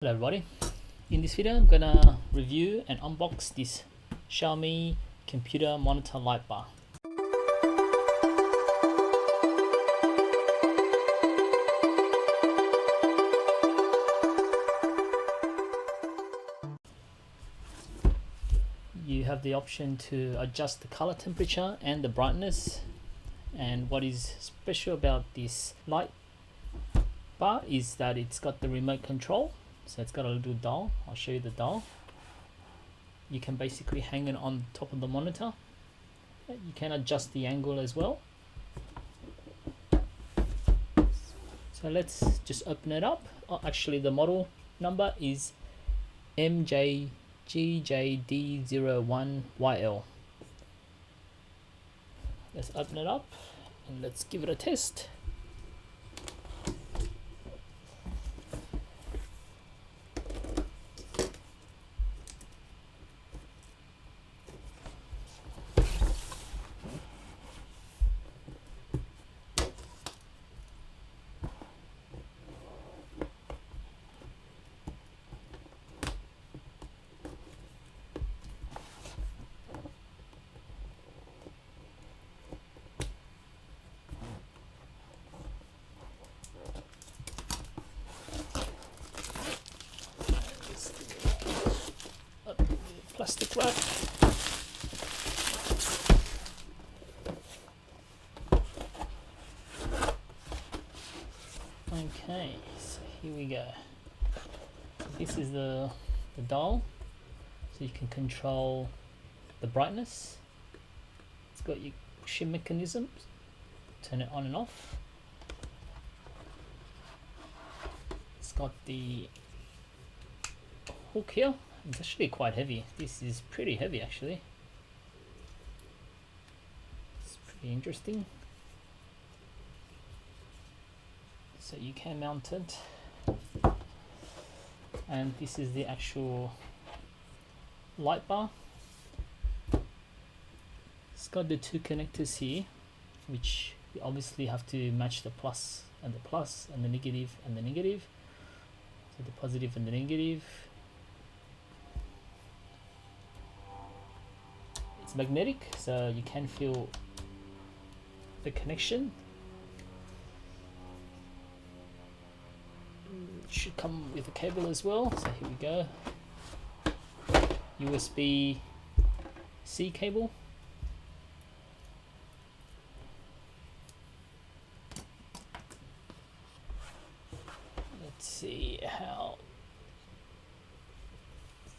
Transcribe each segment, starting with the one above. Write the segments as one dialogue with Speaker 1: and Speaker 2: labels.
Speaker 1: Hello everybody, in this video I'm gonna review and unbox this Xiaomi computer monitor light bar. You have the option to adjust the color temperature and the brightness, and what is special about this light bar is that it's got the remote control. So it's got a little dial. I'll show you the dial. You can basically hang it on top of the monitor. You can adjust the angle as well. So let's just open it up. Oh, actually the model number is MJGJD01YL. Let's open it up and let's give it a test. Plastic wrap. Okay, so here we go. This is the dial, so you can control the brightness. It's got your pushing mechanisms, turn it on and off. It's got the hook here. It's actually quite heavy. This is pretty heavy actually. It's pretty interesting. So you can mount it. And this is the actual light bar. It's got the two connectors here, which you obviously have to match the plus and the plus and the negative and the negative. So the positive and the negative. It's magnetic, so you can feel the connection. It should come with a cable as well, so here we go. USB-C cable. Let's see how.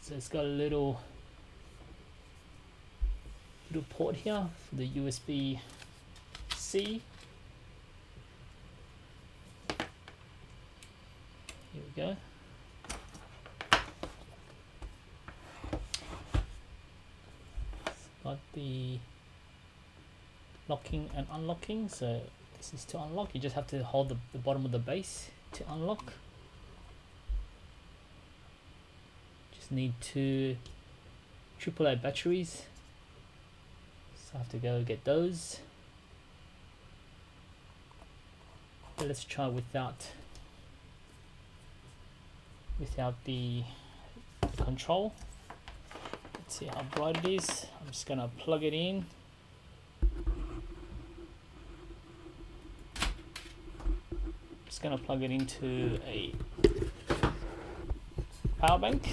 Speaker 1: So it's got a little port here for the USB-C. Here we go. It's got the locking and unlocking. So this is to unlock. You just have to hold the bottom of the base to unlock. Just need two AAA batteries. I have to go get those. But let's try without the control. Let's see how bright it is. I'm just gonna plug it in. Just gonna plug it into a power bank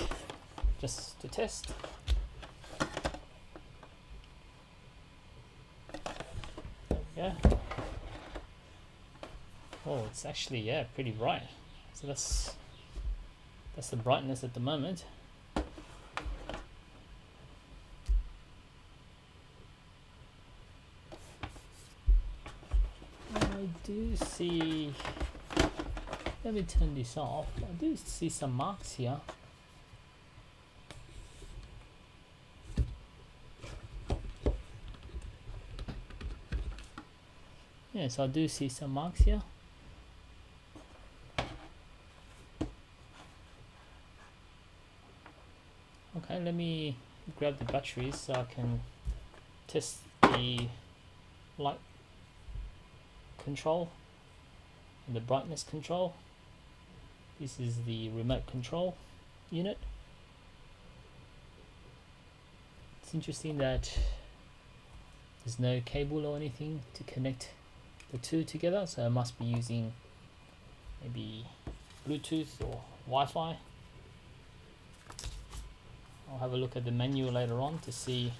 Speaker 1: just to test. Yeah. Oh, it's actually pretty bright. So that's the brightness at the moment. I do see. Let me turn this off. I do see some marks here. Yes, I do see some marks here. Okay, let me grab the batteries so I can test the light control and the brightness control. This is the remote control unit. It's interesting that there's no cable or anything to connect the two together, so I must be using maybe Bluetooth or Wi-Fi. I'll have a look at the manual later on to see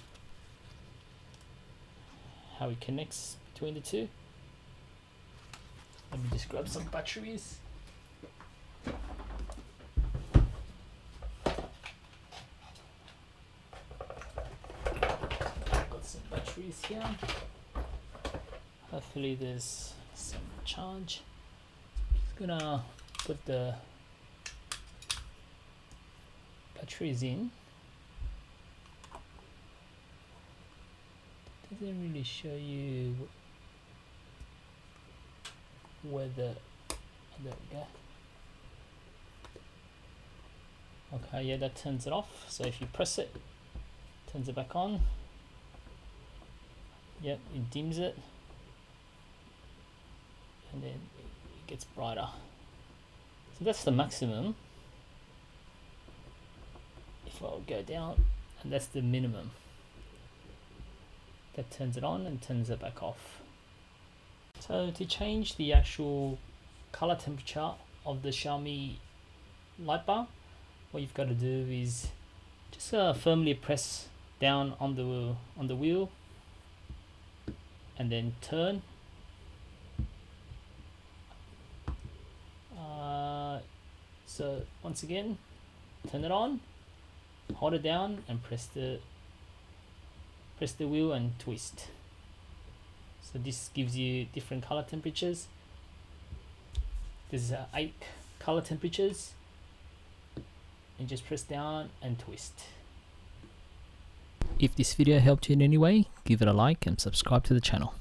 Speaker 1: how it connects between the two. Let me just grab some batteries. Got some batteries here. Hopefully there's some charge. Just gonna put the batteries in. Doesn't really show you where the, oh, there we go. Okay, yeah, that turns it off. So if you press it, turns it back on. Yep, it dims it, and then it gets brighter. So that's the maximum. If I'll go down, and that's the minimum. That turns it on and turns it back off. So to change the actual color temperature of the Xiaomi Lightbar, what you've got to do is just firmly press down on the wheel and then turn. So once again, turn it on, hold it down and press the wheel and twist. So this gives you different color temperatures. There's 8 color temperatures, and just press down and twist. If this video helped you in any way, give it a like and subscribe to the channel.